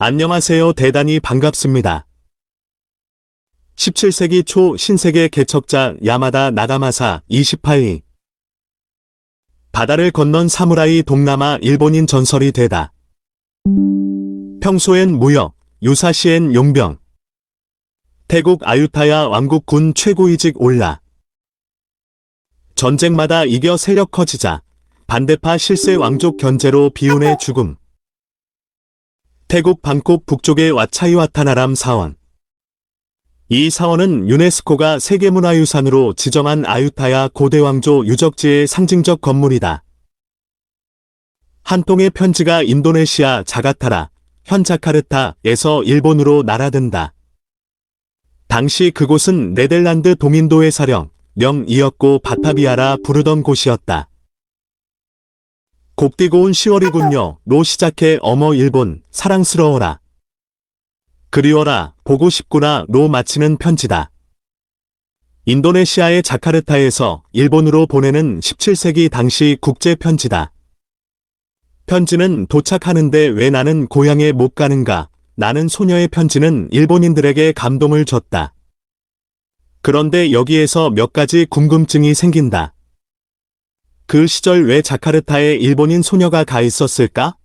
안녕하세요. 대단히 반갑습니다. 17세기 초 신세계 개척자 야마다 나가마사 28위. 바다를 건넌 사무라이 동남아 일본인 전설이 되다. 평소엔 무역, 유사시엔 용병. 태국 아유타야 왕국 군 최고위직 올라. 전쟁마다 이겨 세력 커지자 반대파 실세 왕족 견제로 비운의 죽음. 태국 방콕 북쪽의 와차이와타나람 사원. 이 사원은 유네스코가 세계문화유산으로 지정한 아유타야 고대왕조 유적지의 상징적 건물이다. 한 통의 편지가 인도네시아 자가타라, 현 자카르타에서 일본으로 날아든다. 당시 그곳은 네덜란드 동인도의 사령, 명이었고 바타비아라 부르던 곳이었다. 곱디 고운 10월이군요. 로 시작해 어머 일본, 사랑스러워라. 그리워라, 보고 싶구나. 로 마치는 편지다. 인도네시아의 자카르타에서 일본으로 보내는 17세기 당시 국제 편지다. 편지는 도착하는데 왜 나는 고향에 못 가는가? 나는 소녀의 편지는 일본인들에게 감동을 줬다. 그런데 여기에서 몇 가지 궁금증이 생긴다. 그 시절 왜 자카르타에 일본인 소녀가 가 있었을까?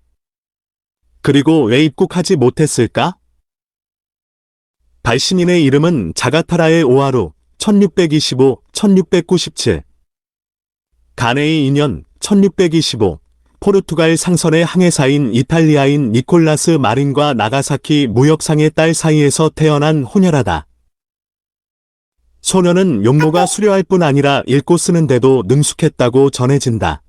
그리고 왜 입국하지 못했을까? 발신인의 이름은 자가타라의 오하루, 1625-1697. 가네이 인연, 1625. 포르투갈 상선의 항해사인 이탈리아인 니콜라스 마린과 나가사키 무역상의 딸 사이에서 태어난 혼혈아다. 소녀는 용모가 수려할 뿐 아니라 읽고 쓰는데도 능숙했다고 전해진다.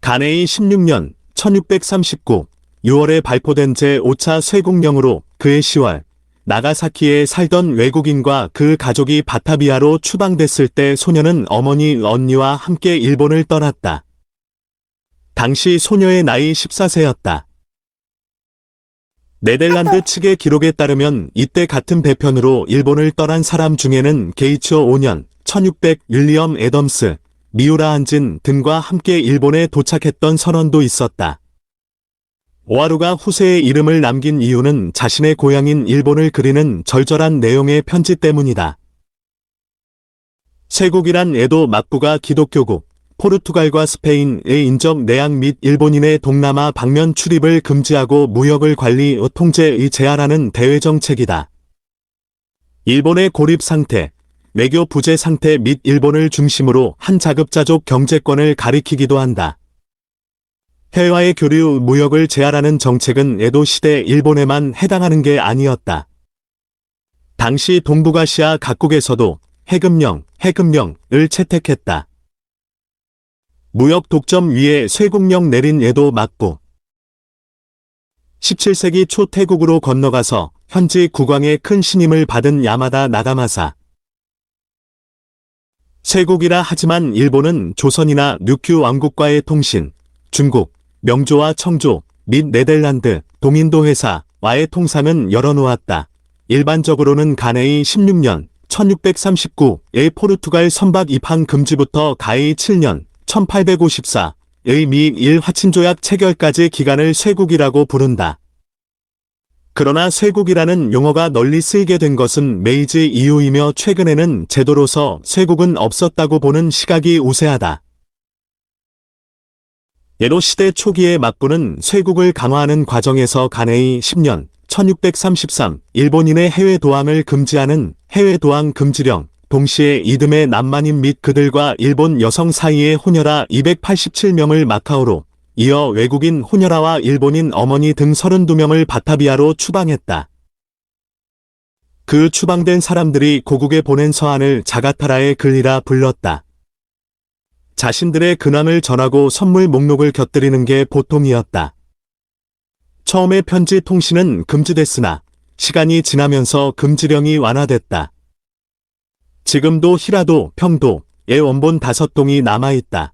가네이 16년 1639 6월에 발표된 제5차 쇄국령으로 그해 10월 나가사키에 살던 외국인과 그 가족이 바타비아로 추방됐을 때 소녀는 어머니 언니와 함께 일본을 떠났다. 당시 소녀의 나이 14세였다. 네덜란드 측의 기록에 따르면 이때 같은 배편으로 일본을 떠난 사람 중에는 게이츠오 5년 1600 윌리엄 애덤스, 미우라 한진 등과 함께 일본에 도착했던 선원도 있었다. 오하루가 후세의 이름을 남긴 이유는 자신의 고향인 일본을 그리는 절절한 내용의 편지 때문이다. 쇄국이란 에도 막부가 기독교국, 포르투갈과 스페인의 인접 내양 및 일본인의 동남아 방면 출입을 금지하고 무역을 관리 통제의 제한하는 대외정책이다. 일본의 고립 상태, 외교 부재 상태 및 일본을 중심으로 한 자급자족 경제권을 가리키기도 한다. 해외와의 교류 무역을 제한하는 정책은 에도 시대 일본에만 해당하는 게 아니었다. 당시 동북아시아 각국에서도 해금령을 채택했다. 무역 독점 위에 쇄국령 내린 에도 막부. 17세기 초 태국으로 건너가서 현지 국왕의 큰 신임을 받은 야마다 나가마사. 쇄국이라 하지만 일본은 조선이나 류큐 왕국과의 통신, 중국, 명조와 청조 및 네덜란드, 동인도 회사와의 통상은 열어놓았다. 일반적으로는 가네이 16년 1639의 포르투갈 선박 입항 금지부터 가이 7년 1854의 미일 화친조약 체결까지 기간을 쇄국이라고 부른다. 그러나 쇄국이라는 용어가 널리 쓰이게 된 것은 메이지 이후이며 최근에는 제도로서 쇄국은 없었다고 보는 시각이 우세하다. 에도 시대 초기의 막부는 쇄국을 강화하는 과정에서 가네이 10년 1633 일본인의 해외 도항을 금지하는 해외 도항 금지령, 동시에 이듬해 남만인 및 그들과 일본 여성 사이의 혼혈아 287명을 마카오로, 이어 외국인 혼혈아와 일본인 어머니 등 32명을 바타비아로 추방했다. 그 추방된 사람들이 고국에 보낸 서한을 자가타라의 글이라 불렀다. 자신들의 근황을 전하고 선물 목록을 곁들이는 게 보통이었다. 처음에 편지 통신은 금지됐으나 시간이 지나면서 금지령이 완화됐다. 지금도 히라도, 평도의 원본 5동이 남아있다.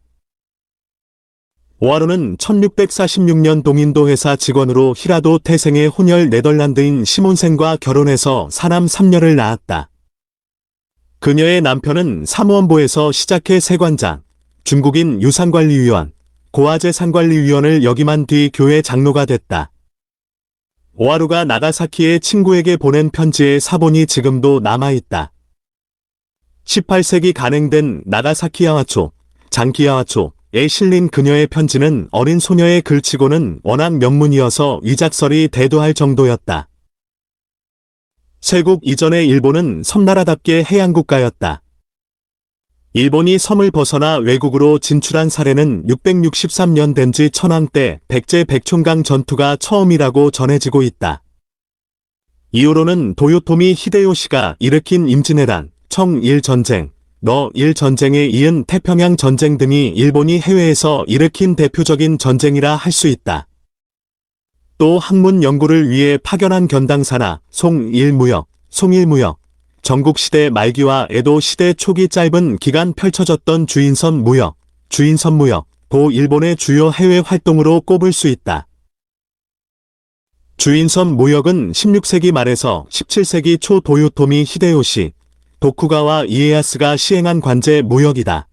오하루는 1646년 동인도 회사 직원으로 히라도 태생의 혼혈 네덜란드인 시몬센과 결혼해서 사남 3녀를 낳았다. 그녀의 남편은 사무원보에서 시작해 세관장, 중국인 유산관리위원, 고아재산관리위원을 역임한 뒤 교회 장로가 됐다. 오하루가 나가사키의 친구에게 보낸 편지의 사본이 지금도 남아있다. 18세기 간행된 나가사키 야와초, 장기 야와초에 실린 그녀의 편지는 어린 소녀의 글치고는 워낙 명문이어서 위작설이 대두할 정도였다. 쇄국 이전의 일본은 섬나라답게 해양국가였다. 일본이 섬을 벗어나 외국으로 진출한 사례는 663년 덴지 천황 때 백제백총강 전투가 처음이라고 전해지고 있다. 이후로는 도요토미 히데요시가 일으킨 임진왜란, 청일전쟁, 너일전쟁에 이은 태평양 전쟁 등이 일본이 해외에서 일으킨 대표적인 전쟁이라 할 수 있다. 또 학문 연구를 위해 파견한 견당사나 송일무역, 전국시대 말기와 에도시대 초기 짧은 기간 펼쳐졌던 주인선 무역, 도 일본의 주요 해외 활동으로 꼽을 수 있다. 주인선 무역은 16세기 말에서 17세기 초 도요토미 히데요시, 도쿠가와 이에야스가 시행한 관제 무역이다.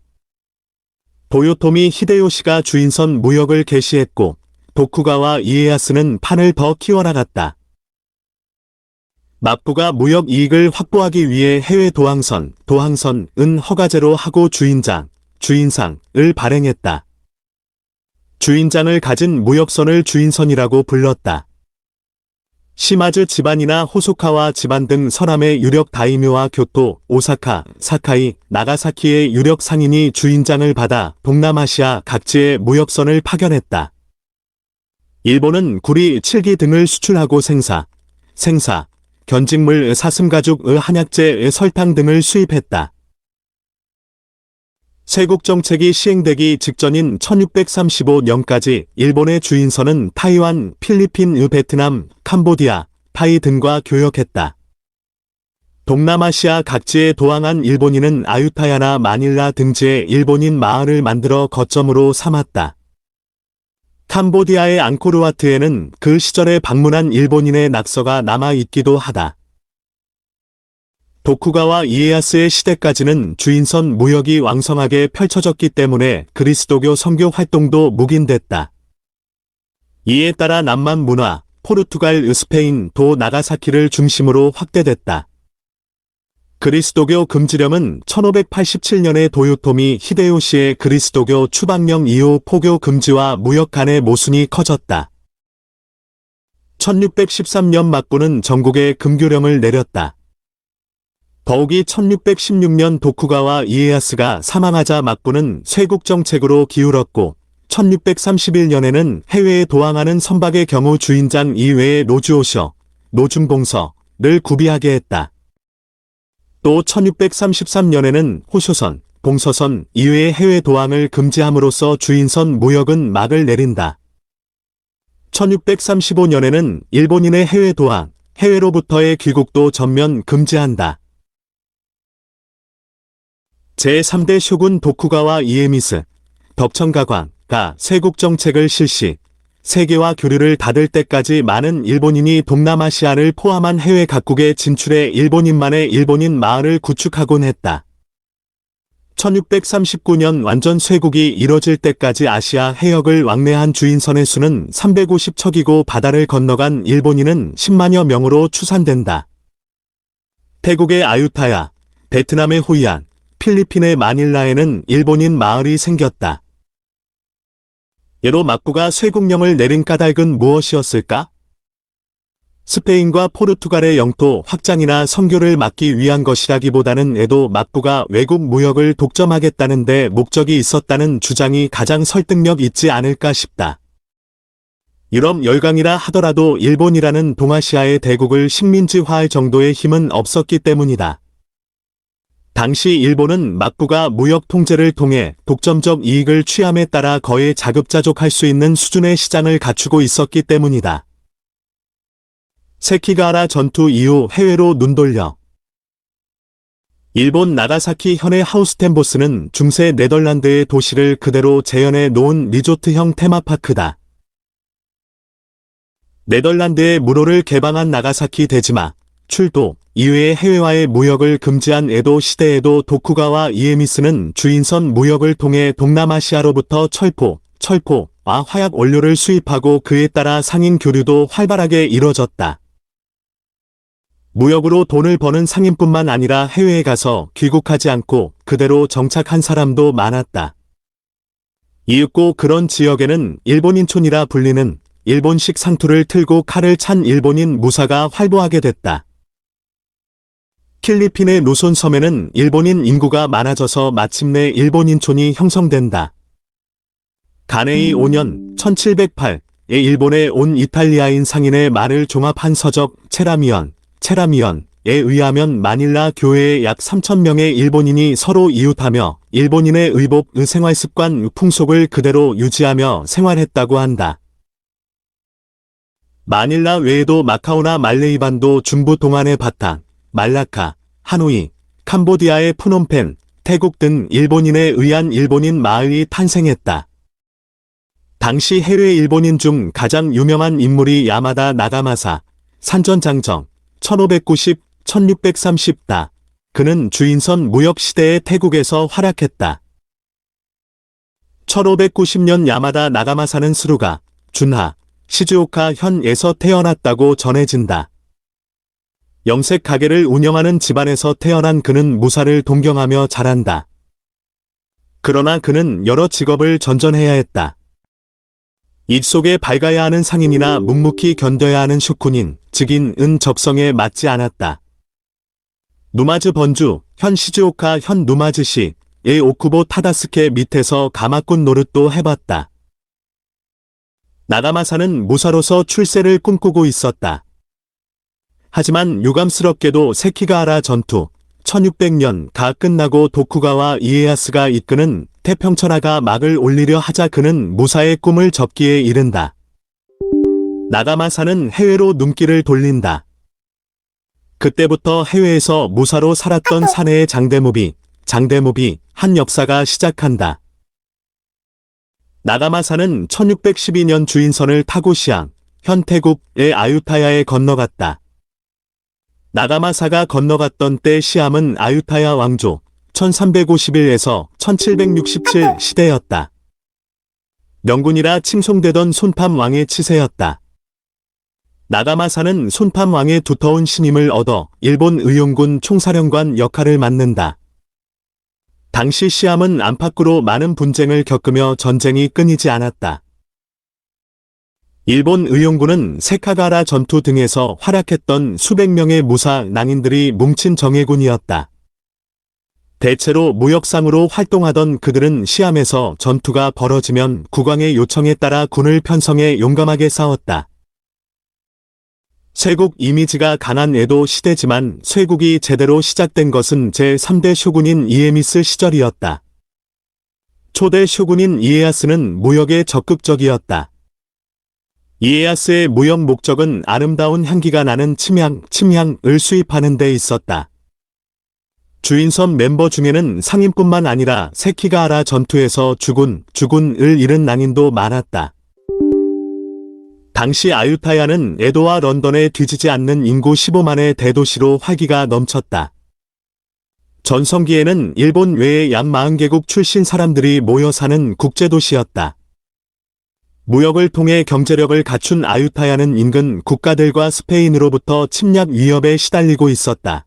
도요토미 히데요시가 주인선 무역을 개시했고, 도쿠가와 이에야스는 판을 더 키워나갔다. 막부가 무역 이익을 확보하기 위해 해외 도항선은 허가제로 하고 주인상을 발행했다. 주인장을 가진 무역선을 주인선이라고 불렀다. 시마즈 집안이나 호소카와 집안 등 서남의 유력 다이묘와 교토, 오사카, 사카이, 나가사키의 유력 상인이 주인장을 받아 동남아시아 각지의 무역선을 파견했다. 일본은 구리, 칠기 등을 수출하고 생사, 견직물, 사슴가죽, 한약재, 설탕 등을 수입했다. 쇄국 정책이 시행되기 직전인 1635년까지 일본의 주인선은 타이완, 필리핀, 베트남, 캄보디아, 타이 등과 교역했다. 동남아시아 각지에 도항한 일본인은 아유타야나 마닐라 등지에 일본인 마을을 만들어 거점으로 삼았다. 캄보디아의 앙코르와트에는 그 시절에 방문한 일본인의 낙서가 남아있기도 하다. 도쿠가와 이에야스의 시대까지는 주인선 무역이 왕성하게 펼쳐졌기 때문에 그리스도교 선교 활동도 묵인됐다. 이에 따라 남만 문화, 포르투갈, 스페인, 도 나가사키를 중심으로 확대됐다. 그리스도교 금지령은 1587년에 도요토미 히데요시의 그리스도교 추방령 이후 포교 금지와 무역 간의 모순이 커졌다. 1613년 막부는 전국에 금교령을 내렸다. 더욱이 1616년 도쿠가와 이에야스가 사망하자 막부는 쇄국 정책으로 기울었고 1631년에는 해외에 도항하는 선박의 경우 주인장 이외에 노중봉서를 구비하게 했다. 또 1633년에는 호쇼선, 봉서선 이외의 해외 도항을 금지함으로써 주인선 무역은 막을 내린다. 1635년에는 일본인의 해외 도항, 해외로부터의 귀국도 전면 금지한다. 제3대 쇼군 도쿠가와 이에미스, 덕천가광가 쇄국 정책을 실시, 세계와 교류를 닫을 때까지 많은 일본인이 동남아시아를 포함한 해외 각국에 진출해 일본인만의 일본인 마을을 구축하곤 했다. 1639년 완전 쇄국이 이뤄질 때까지 아시아 해역을 왕래한 주인선의 수는 350척이고 바다를 건너간 일본인은 10만여 명으로 추산된다. 태국의 아유타야, 베트남의 호이안, 필리핀의 마닐라에는 일본인 마을이 생겼다. 예로 막부가 쇄국령을 내린 까닭은 무엇이었을까? 스페인과 포르투갈의 영토 확장이나 선교를 막기 위한 것이라기보다는 에도 막부가 외국 무역을 독점하겠다는 데 목적이 있었다는 주장이 가장 설득력 있지 않을까 싶다. 유럽 열강이라 하더라도 일본이라는 동아시아의 대국을 식민지화할 정도의 힘은 없었기 때문이다. 당시 일본은 막부가 무역 통제를 통해 독점적 이익을 취함에 따라 거의 자급자족할 수 있는 수준의 시장을 갖추고 있었기 때문이다. 세키가하라 전투 이후 해외로 눈돌려 일본 나가사키 현의 하우스텐보스는 중세 네덜란드의 도시를 그대로 재현해 놓은 리조트형 테마파크다. 네덜란드의 무로를 개방한 나가사키 대지마, 출도 이외의 해외와의 무역을 금지한 에도 시대에도 도쿠가와 이에미스는 주인선 무역을 통해 동남아시아로부터 철포, 화약 원료를 수입하고 그에 따라 상인 교류도 활발하게 이뤄졌다. 무역으로 돈을 버는 상인뿐만 아니라 해외에 가서 귀국하지 않고 그대로 정착한 사람도 많았다. 이윽고 그런 지역에는 일본인촌이라 불리는 일본식 상투를 틀고 칼을 찬 일본인 무사가 활보하게 됐다. 필리핀의 루손 섬에는 일본인 인구가 많아져서 마침내 일본인촌이 형성된다. 가네이 5년 1708에 일본에 온 이탈리아인 상인의 말을 종합한 서적 체라미언에 의하면 마닐라 교회에 약 3,000명의 일본인이 서로 이웃하며 일본인의 의복, 생활습관, 풍속을 그대로 유지하며 생활했다고 한다. 마닐라 외에도 마카오나 말레이반도 중부 동안의 바탕, 말라카, 하노이, 캄보디아의 푸놈펜, 태국 등 일본인에 의한 일본인 마을이 탄생했다. 당시 해외 일본인 중 가장 유명한 인물이 야마다 나가마사, 산전장정, 1590-1630다. 그는 주인선 무역시대의 태국에서 활약했다. 1590년 야마다 나가마사는 스루가, 준하, 시즈오카 현에서 태어났다고 전해진다. 영색 가게를 운영하는 집안에서 태어난 그는 무사를 동경하며 자란다. 그러나 그는 여러 직업을 전전해야 했다. 입속에 밝아야 하는 상인이나 묵묵히 견뎌야 하는 슈쿠닌, 즉인은 적성에 맞지 않았다. 누마즈 번주, 현 시즈오카 현 누마즈시의 오쿠보 타다스케 밑에서 가마꾼 노릇도 해봤다. 나가마사는 무사로서 출세를 꿈꾸고 있었다. 하지만 유감스럽게도 세키가하라 전투 1600년가 끝나고 도쿠가와 이에야스가 이끄는 태평천하가 막을 올리려 하자 그는 무사의 꿈을 접기에 이른다. 나가마사는 해외로 눈길을 돌린다. 그때부터 해외에서 무사로 살았던 사내의 장대무비 한 역사가 시작한다. 나가마사는 1612년 주인선을 타고 시항, 현 태국의 아유타야에 건너갔다. 나가마사가 건너갔던 때 시암은 아유타야 왕조 1351에서 1767 시대였다. 명군이라 칭송되던 손팜 왕의 치세였다. 나가마사는 손팜 왕의 두터운 신임을 얻어 일본 의용군 총사령관 역할을 맡는다. 당시 시암은 안팎으로 많은 분쟁을 겪으며 전쟁이 끊이지 않았다. 일본 의용군은 세카가라 전투 등에서 활약했던 수백 명의 무사 낭인들이 뭉친 정예군이었다. 대체로 무역상으로 활동하던 그들은 시암에서 전투가 벌어지면 국왕의 요청에 따라 군을 편성해 용감하게 싸웠다. 쇄국 이미지가 강한 에도 시대지만 쇄국이 제대로 시작된 것은 제3대 쇼군인 이에미스 시절이었다. 초대 쇼군인 이에야스는 무역에 적극적이었다. 이에야스의 무역 목적은 아름다운 향기가 나는 침향을 수입하는 데 있었다. 주인섬 멤버 중에는 상인뿐만 아니라 세키가하라 전투에서 주군을 잃은 낭인도 많았다. 당시 아유타야는 에도와 런던에 뒤지지 않는 인구 15만의 대도시로 활기가 넘쳤다. 전성기에는 일본 외의 약 40개국 출신 사람들이 모여 사는 국제도시였다. 무역을 통해 경제력을 갖춘 아유타야는 인근 국가들과 스페인으로부터 침략 위협에 시달리고 있었다.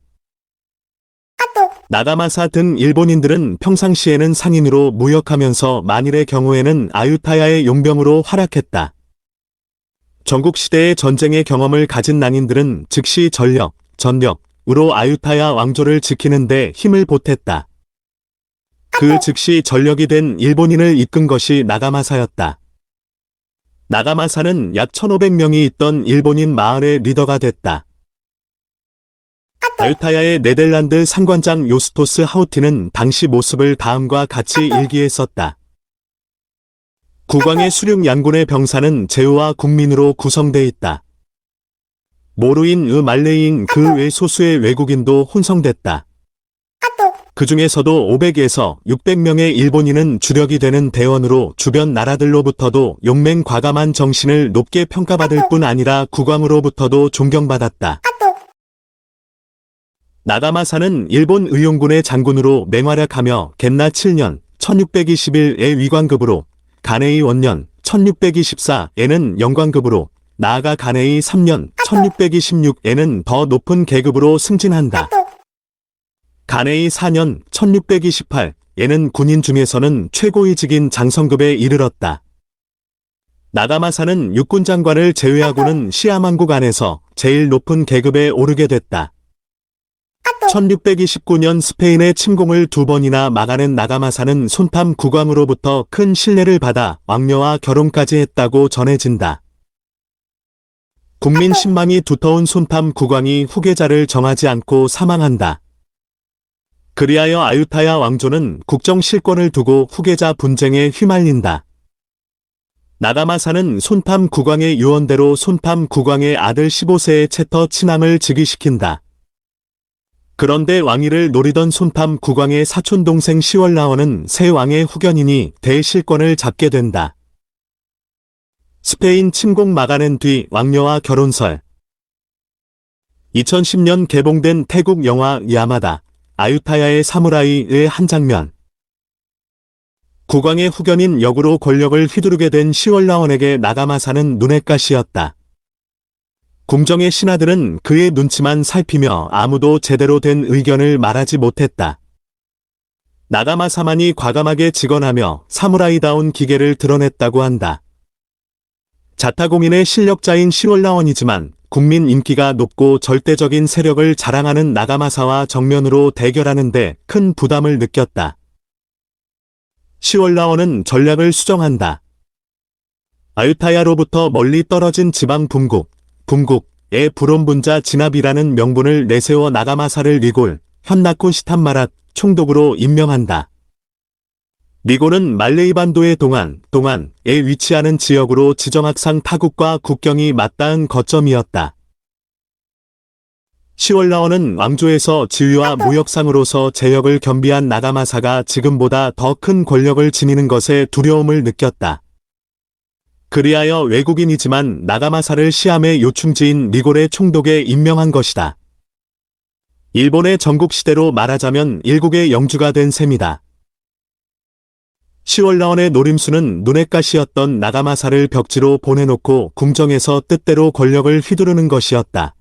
나가마사 등 일본인들은 평상시에는 상인으로 무역하면서 만일의 경우에는 아유타야의 용병으로 활약했다. 전국시대의 전쟁의 경험을 가진 낭인들은 즉시 전력으로 아유타야 왕조를 지키는 데 힘을 보탰다. 그 즉시 전력이 된 일본인을 이끈 것이 나가마사였다. 나가마사는 약 1500명이 있던 일본인 마을의 리더가 됐다. 아유타야의 네덜란드 상관장 요스토스 하우티는 당시 모습을 다음과 같이 일기했었다. 국왕의 수륙 양군의 병사는 제후와 국민으로 구성돼 있다. 모루인 말레이인 그 외 소수의 외국인도 혼성됐다. 그 중에서도 500에서 600명의 일본인은 주력이 되는 대원으로 주변 나라들로부터도 용맹과감한 정신을 높게 평가받을 뿐 아니라 국왕으로부터도 존경받았다. 나가마사는 일본 의용군의 장군으로 맹활약하며 겐나 7년 1621의 위관급으로 가네이 원년 1624에는 영관급으로, 나아가 간해의 3년 1626에는 더 높은 계급으로 승진한다. 간해의 4년 1628에는 군인 중에서는 최고위직인 장성급에 이르렀다. 나가마사는 육군장관을 제외하고는 시아만국 안에서 제일 높은 계급에 오르게 됐다. 1629년 스페인의 침공을 2번이나 막아낸 나가마사는 손탐 국왕으로부터 큰 신뢰를 받아 왕녀와 결혼까지 했다고 전해진다. 국민 신망이 두터운 손탐 국왕이 후계자를 정하지 않고 사망한다. 그리하여 아유타야 왕조는 국정 실권을 두고 후계자 분쟁에 휘말린다. 나가마사는 손탐 국왕의 유언대로 손탐 국왕의 아들 15세의 채터 친함을 즉위시킨다. 그런데 왕위를 노리던 손탐 국왕의 사촌동생 시월라원은 새 왕의 후견인이 대실권을 잡게 된다. 스페인 침공 막아낸 뒤 왕녀와 결혼설. 2010년 개봉된 태국 영화 야마다, 아유타야의 사무라이의 한 장면. 국왕의 후견인 역으로 권력을 휘두르게 된 시월라원에게 나가마사는 눈엣 가시였다. 궁정의 신하들은 그의 눈치만 살피며 아무도 제대로 된 의견을 말하지 못했다. 나가마사만이 과감하게 직언하며 사무라이다운 기계를 드러냈다고 한다. 자타공인의 실력자인 시월라원이지만 국민 인기가 높고 절대적인 세력을 자랑하는 나가마사와 정면으로 대결하는 데 큰 부담을 느꼈다. 시월라원은 전략을 수정한다. 아유타야로부터 멀리 떨어진 지방 분국의 불온분자 진압이라는 명분을 내세워 나가마사를 리골, 현나쿠 시탄마랏 총독으로 임명한다. 리골은 말레이 반도의 동안에 위치하는 지역으로 지정학상 타국과 국경이 맞닿은 거점이었다. 시월라원은 왕조에서 지위와 무역상으로서 제역을 겸비한 나가마사가 지금보다 더 큰 권력을 지니는 것에 두려움을 느꼈다. 그리하여 외국인이지만 나가마사를 시암의 요충지인 리골의 총독에 임명한 것이다. 일본의 전국시대로 말하자면 일국의 영주가 된 셈이다. 시월라원의 노림수는 눈엣가시였던 나가마사를 벽지로 보내놓고 궁정에서 뜻대로 권력을 휘두르는 것이었다.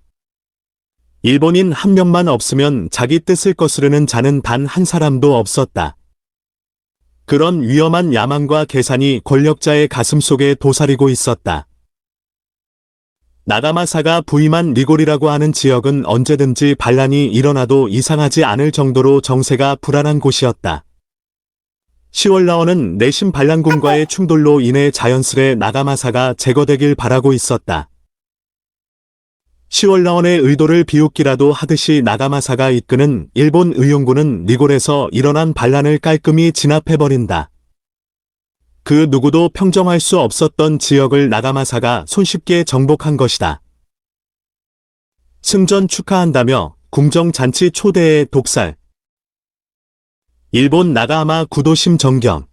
일본인 한 명만 없으면 자기 뜻을 거스르는 자는 단 한 사람도 없었다. 그런 위험한 야망과 계산이 권력자의 가슴속에 도사리고 있었다. 나가마사가 부임한 리골이라고 하는 지역은 언제든지 반란이 일어나도 이상하지 않을 정도로 정세가 불안한 곳이었다. 시월라원은 내심 반란군과의 충돌로 인해 자연스레 나가마사가 제거되길 바라고 있었다. 시월라원의 의도를 비웃기라도 하듯이 나가마사가 이끄는 일본 의용군은 리골에서 일어난 반란을 깔끔히 진압해버린다. 그 누구도 평정할 수 없었던 지역을 나가마사가 손쉽게 정복한 것이다. 승전 축하한다며 궁정잔치 초대의 독살. 일본 나가하마 구도심 정경.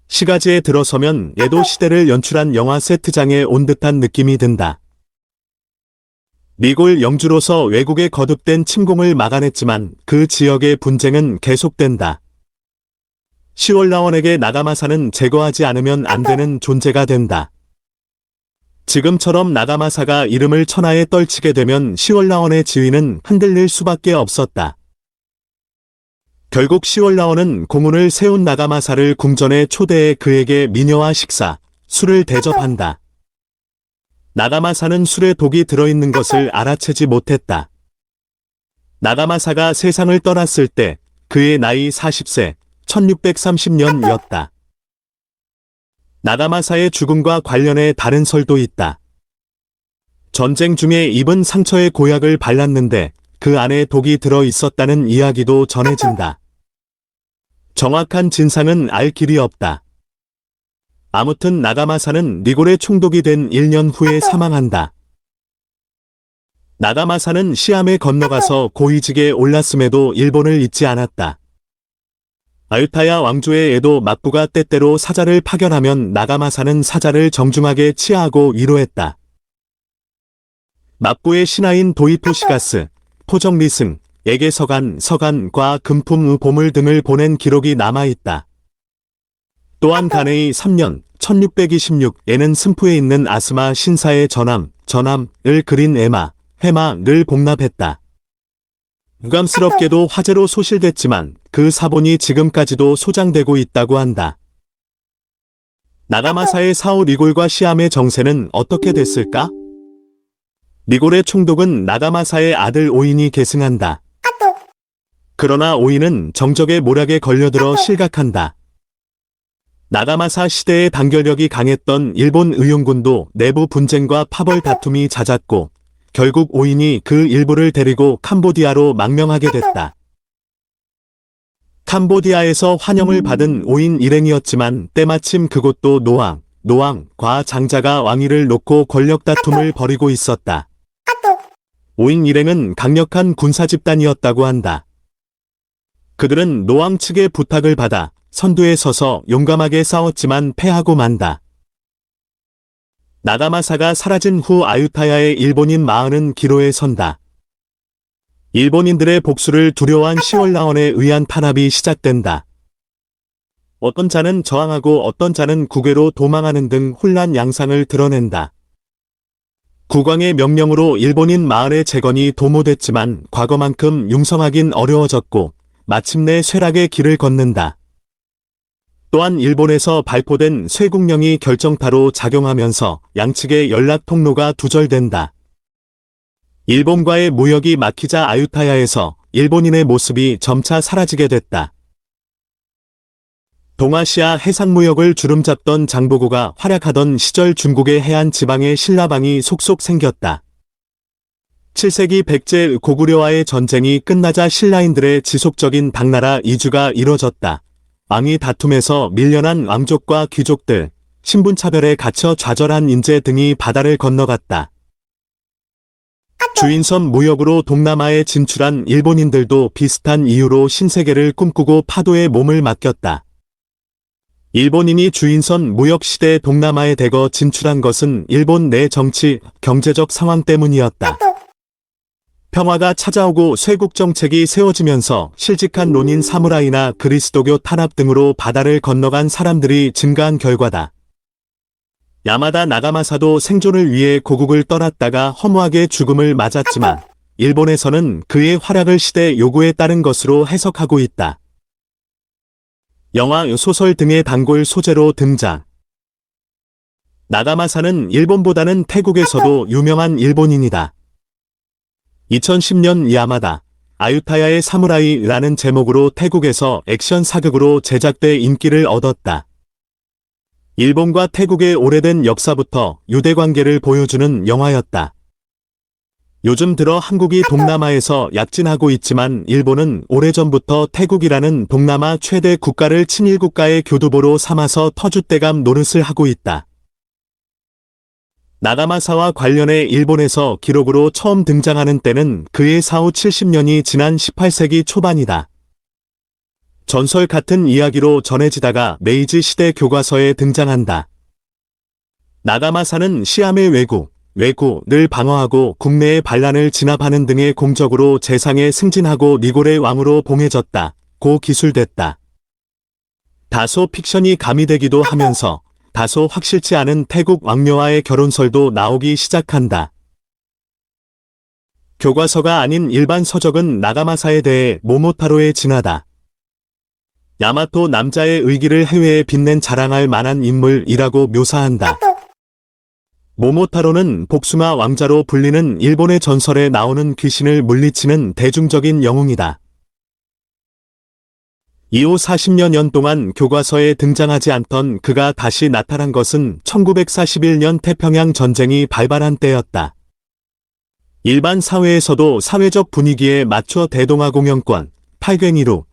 시가지에 들어서면 에도 시대를 연출한 영화 세트장에 온 듯한 느낌이 든다. 리골 영주로서 외국의 거듭된 침공을 막아냈지만 그 지역의 분쟁은 계속된다. 시월라원에게 나가마사는 제거하지 않으면 안 되는 존재가 된다. 지금처럼 나가마사가 이름을 천하에 떨치게 되면 시월라원의 지위는 흔들릴 수밖에 없었다. 결국 시월라원은 공훈을 세운 나가마사를 궁전에 초대해 그에게 미녀와 식사, 술을 대접한다. 나가마사는 술에 독이 들어있는 것을 알아채지 못했다. 나가마사가 세상을 떠났을 때 그의 나이 40세, 1630년이었다. 나가마사의 죽음과 관련해 다른 설도 있다. 전쟁 중에 입은 상처에 고약을 발랐는데 그 안에 독이 들어 있었다는 이야기도 전해진다. 정확한 진상은 알 길이 없다. 아무튼 나가마사는 리골의 총독이 된 1년 후에 사망한다. 나가마사는 시암에 건너가서 고위직에 올랐음에도 일본을 잊지 않았다. 아유타야 왕조의 에도 막부가 때때로 사자를 파견하면 나가마사는 사자를 정중하게 치하하고 위로했다. 막부의 신하인 도이토시가스, 포정리승, 에게 서간과 금품의 보물 등을 보낸 기록이 남아있다. 또한 가네이 3년 1626에는 승푸에 있는 아스마 신사의 전함을 그린 해마를 복납했다. 유감스럽게도 화재로 소실됐지만 그 사본이 지금까지도 소장되고 있다고 한다. 나가마사의 사오 리골과 시암의 정세는 어떻게 됐을까? 리골의 총독은 나가마사의 아들 오인이 계승한다. 그러나 오인은 정적의 모략에 걸려들어 실각한다. 나가마사 시대의 단결력이 강했던 일본 의용군도 내부 분쟁과 파벌 다툼이 잦았고 결국 오인이 그 일부를 데리고 캄보디아로 망명하게 됐다. 캄보디아에서 환영을 받은 오인 일행이었지만 때마침 그곳도 노왕과 장자가 왕위를 놓고 권력 다툼을 벌이고 있었다. 오인 일행은 강력한 군사 집단이었다고 한다. 그들은 노왕 측의 부탁을 받아 선두에 서서 용감하게 싸웠지만 패하고 만다. 나가마사가 사라진 후 아유타야의 일본인 마흔은 기로에 선다. 일본인들의 복수를 두려워한 시월라원에 의한 탄압이 시작된다. 어떤 자는 저항하고 어떤 자는 국외로 도망하는 등 혼란 양상을 드러낸다. 국왕의 명령으로 일본인 마을의 재건이 도모됐지만 과거만큼 융성하긴 어려워졌고 마침내 쇠락의 길을 걷는다. 또한 일본에서 발포된 쇠국령이 결정타로 작용하면서 양측의 연락 통로가 두절된다. 일본과의 무역이 막히자 아유타야에서 일본인의 모습이 점차 사라지게 됐다. 동아시아 해상무역을 주름잡던 장보고가 활약하던 시절 중국의 해안 지방에 신라방이 속속 생겼다. 7세기 백제 고구려와의 전쟁이 끝나자 신라인들의 지속적인 당나라 이주가 이뤄졌다. 왕위 다툼에서 밀려난 왕족과 귀족들, 신분차별에 갇혀 좌절한 인재 등이 바다를 건너갔다. 주인섬 무역으로 동남아에 진출한 일본인들도 비슷한 이유로 신세계를 꿈꾸고 파도에 몸을 맡겼다. 일본인이 주인선 무역시대 동남아에 대거 진출한 것은 일본 내 정치, 경제적 상황 때문이었다. 평화가 찾아오고 쇄국 정책이 세워지면서 실직한 논인 사무라이나 그리스도교 탄압 등으로 바다를 건너간 사람들이 증가한 결과다. 야마다 나가마사도 생존을 위해 고국을 떠났다가 허무하게 죽음을 맞았지만 일본에서는 그의 활약을 시대 요구에 따른 것으로 해석하고 있다. 영화, 소설 등의 단골 소재로 등장. 나가마사는 일본보다는 태국에서도 유명한 일본인이다. 2010년 야마다 아유타야의 사무라이라는 제목으로 태국에서 액션 사극으로 제작돼 인기를 얻었다. 일본과 태국의 오래된 역사부터 유대관계를 보여주는 영화였다. 요즘 들어 한국이 동남아에서 약진하고 있지만 일본은 오래전부터 태국이라는 동남아 최대 국가를 친일국가의 교두보로 삼아서 터줏대감 노릇을 하고 있다. 나가마사와 관련해 일본에서 기록으로 처음 등장하는 때는 그의 사후 70년이 지난 18세기 초반이다. 전설 같은 이야기로 전해지다가 메이지 시대 교과서에 등장한다. 나가마사는 시암의 왜구를 방어하고 국내의 반란을 진압하는 등의 공적으로 재상에 승진하고 리골의 왕으로 봉해졌다.고 기술됐다. 다소 픽션이 가미되기도 하면서 다소 확실치 않은 태국 왕녀와의 결혼설도 나오기 시작한다. 교과서가 아닌 일반 서적은 나가마사에 대해 모모타로의 진화다. 야마토 남자의 의기를 해외에 빛낸 자랑할 만한 인물이라고 묘사한다. 모모타로는 복숭아 왕자로 불리는 일본의 전설에 나오는 귀신을 물리치는 대중적인 영웅이다. 이후 40여 년 동안 교과서에 등장하지 않던 그가 다시 나타난 것은 1941년 태평양 전쟁이 발발한 때였다. 일반 사회에서도 사회적 분위기에 맞춰 대동아공영권, 팔괭이로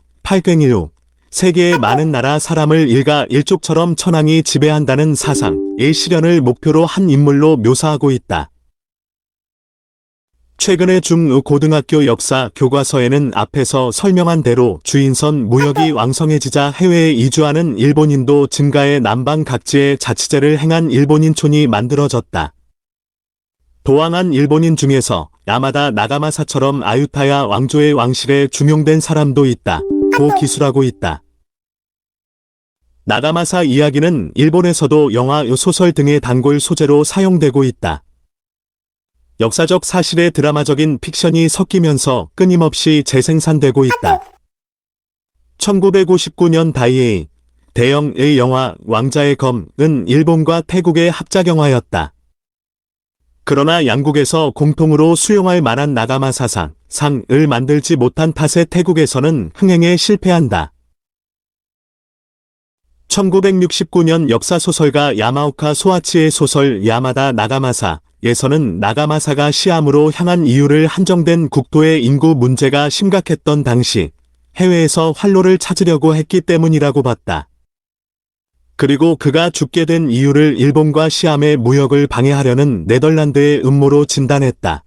세계의 많은 나라 사람을 일가일족처럼 천황이 지배한다는 사상의 실현을 목표로 한 인물로 묘사하고 있다. 최근의 중고등학교 역사 교과서에는 앞에서 설명한 대로 주인선 무역이 왕성해지자 해외에 이주하는 일본인도 증가해 남방 각지에 자치제를 행한 일본인촌이 만들어졌다. 도왕한 일본인 중에서 야마다 나가마사처럼 아유타야 왕조의 왕실에 중용된 사람도 있다. 고 기술하고 있다. 나가마사 이야기는 일본에서도 영화, 소설 등의 단골 소재로 사용되고 있다. 역사적 사실에 드라마적인 픽션이 섞이면서 끊임없이 재생산되고 있다. 1959년 다이에이, 대영의 영화 왕자의 검은 일본과 태국의 합작 영화였다. 그러나 양국에서 공통으로 수용할 만한 나가마사상, 상을 만들지 못한 탓에 태국에서는 흥행에 실패한다. 1969년 역사소설가 야마오카 소아치의 소설 야마다 나가마사에서는 나가마사가 시암으로 향한 이유를 한정된 국토의 인구 문제가 심각했던 당시 해외에서 활로를 찾으려고 했기 때문이라고 봤다. 그리고 그가 죽게 된 이유를 일본과 시암의 무역을 방해하려는 네덜란드의 음모로 진단했다.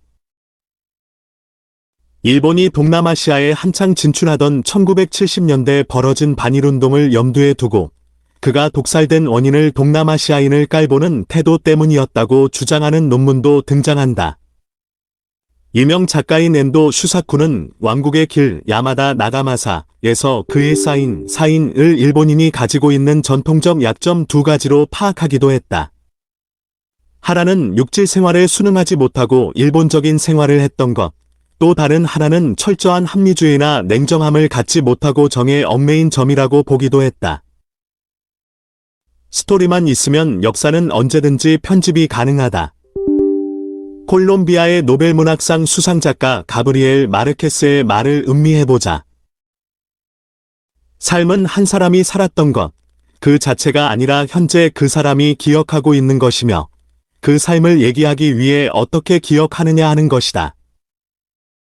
일본이 동남아시아에 한창 진출하던 1970년대 벌어진 반일운동을 염두에 두고 그가 독살된 원인을 동남아시아인을 깔보는 태도 때문이었다고 주장하는 논문도 등장한다. 유명 작가인 엔도 슈사쿠는 왕국의 길 야마다 나가마사에서 그의 사인을 일본인이 가지고 있는 전통적 약점 두 가지로 파악하기도 했다. 하나는 육지 생활에 순응하지 못하고 일본적인 생활을 했던 것, 또 다른 하나는 철저한 합리주의나 냉정함을 갖지 못하고 정에 얽매인 점이라고 보기도 했다. 스토리만 있으면 역사는 언제든지 편집이 가능하다. 콜롬비아의 노벨문학상 수상작가 가브리엘 마르케스의 말을 음미해보자. 삶은 한 사람이 살았던 것, 그 자체가 아니라 현재 그 사람이 기억하고 있는 것이며 그 삶을 얘기하기 위해 어떻게 기억하느냐 하는 것이다.